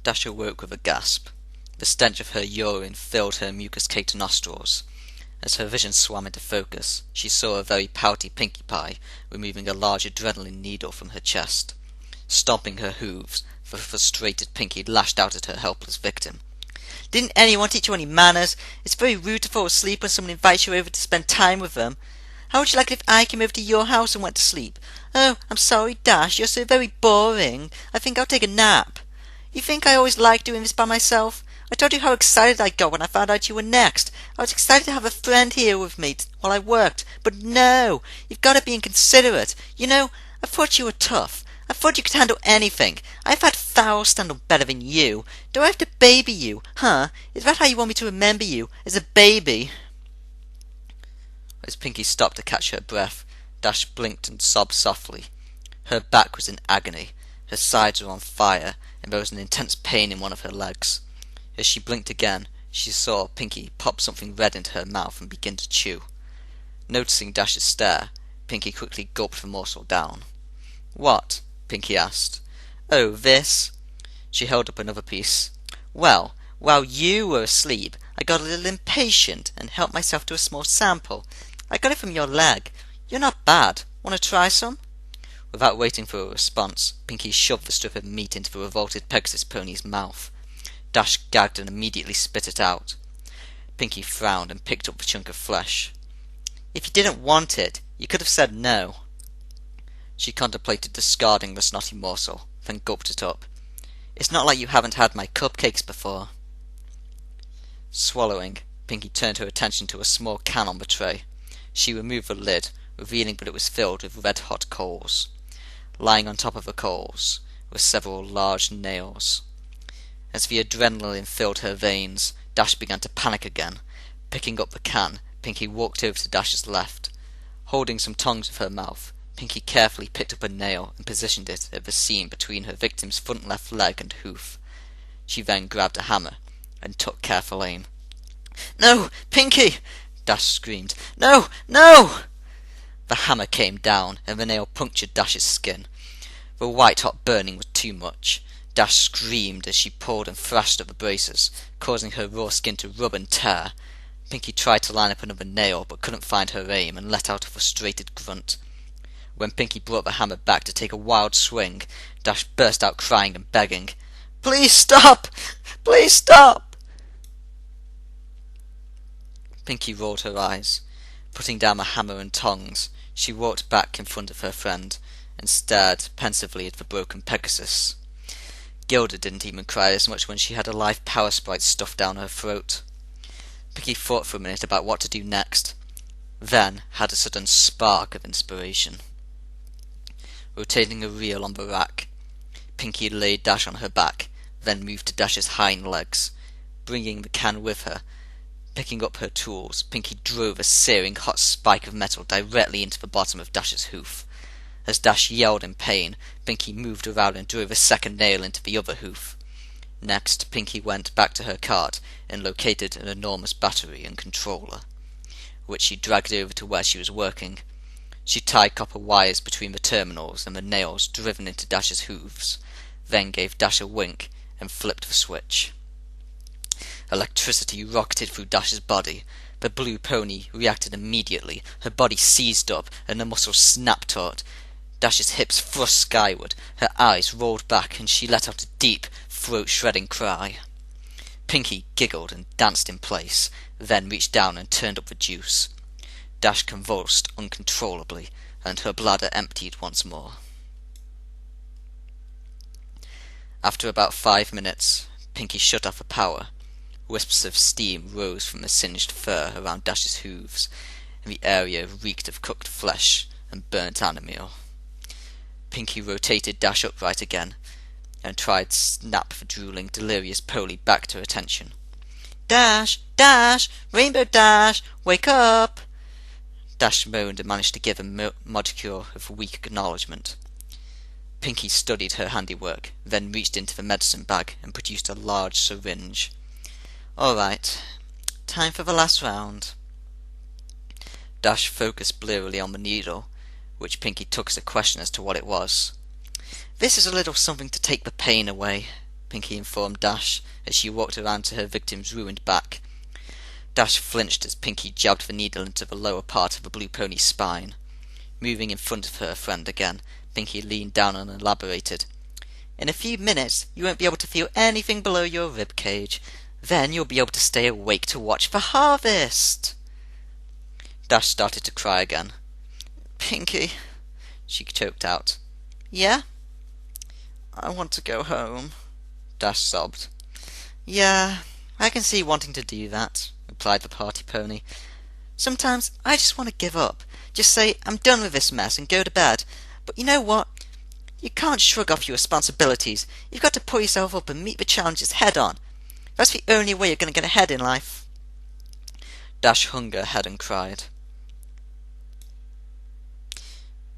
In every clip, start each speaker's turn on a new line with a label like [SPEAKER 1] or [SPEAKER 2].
[SPEAKER 1] Dash awoke with a gasp. The stench of her urine filled her mucus-caked nostrils. As her vision swam into focus, she saw a very pouty Pinkie Pie removing a large adrenaline needle from her chest. Stomping her hooves, the frustrated Pinkie lashed out at her helpless victim. "Didn't anyone teach you any manners? It's very rude to fall asleep when someone invites you over to spend time with them. How would you like it if I came over to your house and went to sleep? Oh, I'm sorry, Dash, you're so very boring. I think I'll take a nap. You think I always like doing this by myself? I told you how excited I got when I found out you were next. I was excited to have a friend here with me while I worked. But no, you've got to be inconsiderate. You know, I thought you were tough. I thought you could handle anything. I've had fowls stand up better than you. Do I have to baby you? Huh? Is that how you want me to remember you? As a baby?" As Pinkie stopped to catch her breath, Dash blinked and sobbed softly. Her back was in agony, her sides were on fire, and there was an intense pain in one of her legs. As she blinked again, she saw Pinkie pop something red into her mouth and begin to chew. Noticing Dash's stare, Pinkie quickly gulped the morsel down. "What?" Pinkie asked. "Oh, this." She held up another piece. "Well, while you were asleep, I got a little impatient and helped myself to a small sample. I got it from your leg. You're not bad. Want to try some?" Without waiting for a response, Pinkie shoved the strip of meat into the revolted Pegasus pony's mouth. Dash gagged and immediately spit it out. Pinkie frowned and picked up the chunk of flesh. "If you didn't want it, you could have said no." She contemplated discarding the snotty morsel, then gulped it up. "It's not like you haven't had my cupcakes before." Swallowing, Pinkie turned her attention to a small can on the tray. She removed the lid, revealing that it was filled with red-hot coals. Lying on top of the coals were several large nails. As the adrenaline filled her veins, Dash began to panic again. Picking up the can, Pinkie walked over to Dash's left. Holding some tongs with her mouth, Pinkie carefully picked up a nail and positioned it at the seam between her victim's front left leg and hoof. She then grabbed a hammer and took careful aim. "No, Pinkie!" Dash screamed. "No, no!" The hammer came down and the nail punctured Dash's skin. The white-hot burning was too much. Dash screamed as she pulled and thrashed at the braces, causing her raw skin to rub and tear. Pinkie tried to line up another nail but couldn't find her aim and let out a frustrated grunt. When Pinkie brought the hammer back to take a wild swing, Dash burst out crying and begging. "Please stop! Please stop!" Pinkie rolled her eyes. Putting down the hammer and tongs, she walked back in front of her friend and stared pensively at the broken Pegasus. Gilda didn't even cry as much when she had a live power sprite stuffed down her throat. Pinkie thought for a minute about what to do next, then had a sudden spark of inspiration. Rotating a reel on the rack, Pinkie laid Dash on her back, then moved to Dash's hind legs. Bringing the can with her, picking up her tools, Pinkie drove a searing hot spike of metal directly into the bottom of Dash's hoof. As Dash yelled in pain, Pinkie moved around and drove a second nail into the other hoof. Next, Pinkie went back to her cart and located an enormous battery and controller, which she dragged over to where she was working. She tied copper wires between the terminals and the nails driven into Dash's hooves, then gave Dash a wink and flipped the switch. Electricity rocketed through Dash's body. The blue pony reacted immediately. Her body seized up and the muscles snapped taut. Dash's hips thrust skyward, her eyes rolled back, and she let out a deep, throat-shredding cry. Pinkie giggled and danced in place, then reached down and turned up the juice. Dash convulsed uncontrollably, and her bladder emptied once more. After about 5 minutes, Pinkie shut off the power. Wisps of steam rose from the singed fur around Dash's hooves, and the area reeked of cooked flesh and burnt animal. Pinkie rotated Dash upright again, and tried to snap the drooling, delirious pony back to attention. "Dash! Dash! Rainbow Dash! Wake up!" Dash moaned and managed to give a modicure of weak acknowledgement. Pinkie studied her handiwork, then reached into the medicine bag and produced a large syringe. "All right, time for the last round." Dash focused blearily on the needle, which Pinkie took as a question as to what it was. "This is a little something to take the pain away," Pinky informed Dash as she walked around to her victim's ruined back. Dash flinched as Pinky jabbed the needle into the lower part of the blue pony's spine. Moving in front of her friend again, Pinky leaned down and elaborated. "In a few minutes, you won't be able to feel anything below your rib cage. Then you'll be able to stay awake to watch the harvest." Dash started to cry again. "Pinky," she choked out. "Yeah?" "I want to go home," Dash sobbed. "Yeah, I can see wanting to do that," replied the party pony. "Sometimes I just want to give up. Just say, I'm done with this mess and go to bed. But you know what? You can't shrug off your responsibilities. You've got to pull yourself up and meet the challenges head on. That's the only way you're going to get ahead in life." Dash hung her head and cried.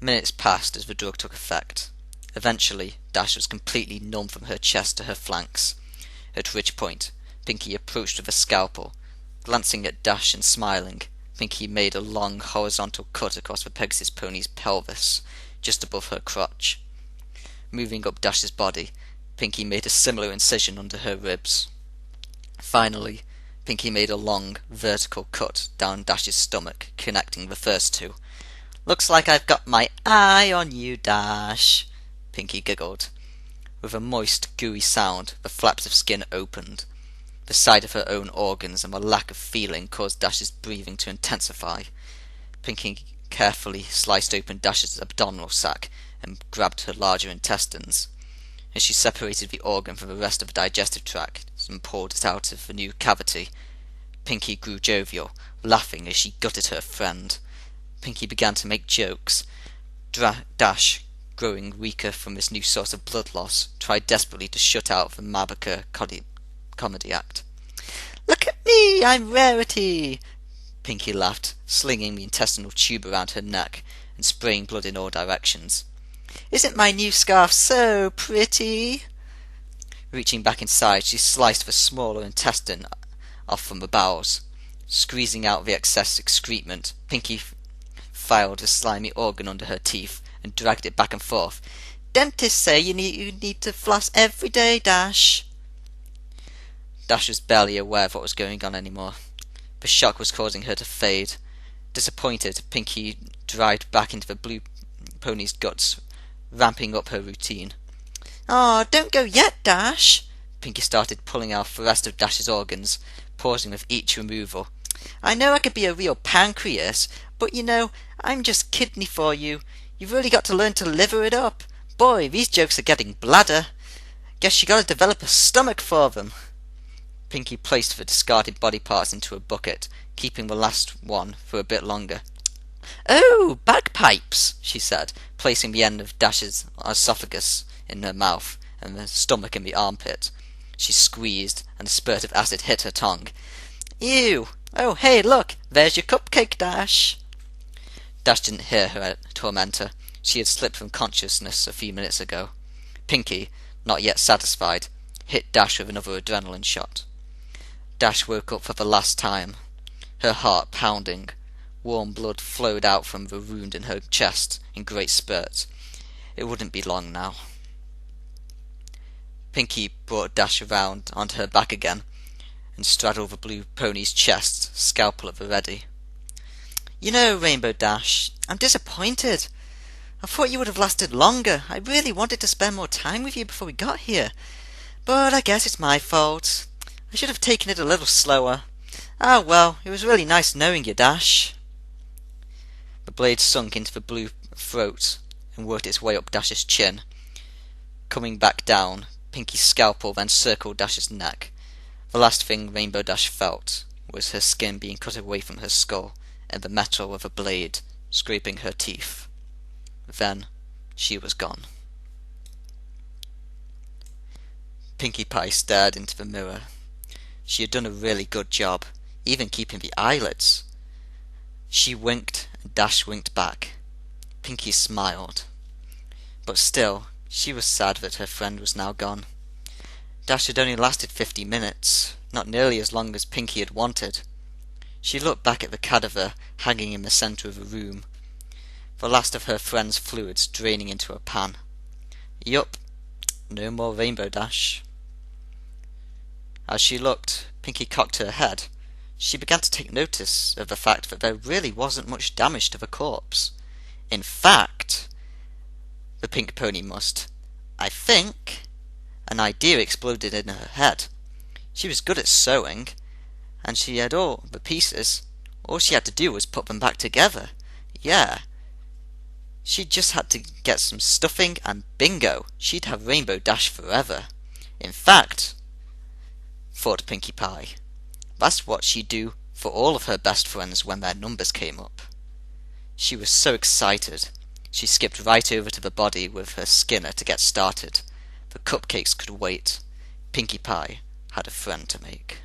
[SPEAKER 1] Minutes passed as the drug took effect. Eventually, Dash was completely numb from her chest to her flanks, at which point Pinky approached with a scalpel. Glancing at Dash and smiling, Pinky made a long horizontal cut across the Pegasus pony's pelvis, just above her crotch. Moving up Dash's body, Pinky made a similar incision under her ribs. Finally, Pinky made a long, vertical cut down Dash's stomach, connecting the first two. "Looks like I've got my eye on you, Dash," Pinky giggled. With a moist, gooey sound, the flaps of skin opened. The sight of her own organs and the lack of feeling caused Dash's breathing to intensify. Pinky carefully sliced open Dash's abdominal sac and grabbed her larger intestines. As she separated the organ from the rest of the digestive tract and pulled it out of the new cavity, Pinky grew jovial, laughing as she gutted her friend. Pinky began to make jokes. Dash, growing weaker from this new source of blood loss, tried desperately to shut out the Mabaker comedy act. "Look at me, I'm Rarity!" Pinky laughed, slinging the intestinal tube around her neck and spraying blood in all directions. "Isn't my new scarf so pretty?" Reaching back inside, she sliced the smaller intestine off from the bowels. Squeezing out the excess excrement, Pinky filed the slimy organ under her teeth and dragged it back and forth. "Dentists say you need to floss every day, Dash." Dash was barely aware of what was going on anymore. The shock was causing her to fade. Disappointed, Pinky dived back into the blue pony's guts, ramping up her routine. "Aw, don't go yet, Dash." Pinky started pulling out the rest of Dash's organs, pausing with each removal. "I know I could be a real pancreas, but you know, I'm just kidney for you. You've really got to learn to liver it up. Boy, these jokes are getting bladder. Guess you gotta develop a stomach for them." Pinky placed the discarded body parts into a bucket, keeping the last one for a bit longer. "Oh, bagpipes," she said, placing the end of Dash's esophagus in her mouth and the stomach in the armpit. She squeezed, and a spurt of acid hit her tongue. "Ew! Oh, hey, look! There's your cupcake, Dash!" Dash didn't hear her tormentor. She had slipped from consciousness a few minutes ago. Pinky, not yet satisfied, hit Dash with another adrenaline shot. Dash woke up for the last time, her heart pounding. Warm blood flowed out from the wound in her chest in great spurts. It wouldn't be long now. Pinky brought Dash around onto her back again and straddled the blue pony's chest, scalpel at the ready. "You know, Rainbow Dash, I'm disappointed. I thought you would have lasted longer. I really wanted to spend more time with you before we got here. But I guess it's my fault. I should have taken it a little slower. Ah, well, it was really nice knowing you, Dash." The blade sunk into the blue throat and worked its way up Dash's chin. Coming back down, Pinky's scalpel then circled Dash's neck. The last thing Rainbow Dash felt was her skin being cut away from her skull and the metal of a blade scraping her teeth. Then she was gone. Pinkie Pie stared into the mirror. She had done a really good job, even keeping the eyelids. She winked and Dash winked back. Pinkie smiled. But still, she was sad that her friend was now gone. Dash had only lasted 50 minutes, not nearly as long as Pinkie had wanted. She looked back at the cadaver hanging in the centre of the room, the last of her friend's fluids draining into a pan. Yup, no more Rainbow Dash. As she looked, Pinkie cocked her head. She began to take notice of the fact that there really wasn't much damage to the corpse. In fact, the pink pony must. I think an idea exploded in her head. She was good at sewing, and she had all the pieces. All she had to do was put them back together. Yeah. She just had to get some stuffing and bingo, she'd have Rainbow Dash forever. In fact, thought Pinkie Pie, that's what she'd do for all of her best friends when their numbers came up. She was so excited, she skipped right over to the body with her Skinner to get started. The cupcakes could wait. Pinkie Pie had a friend to make.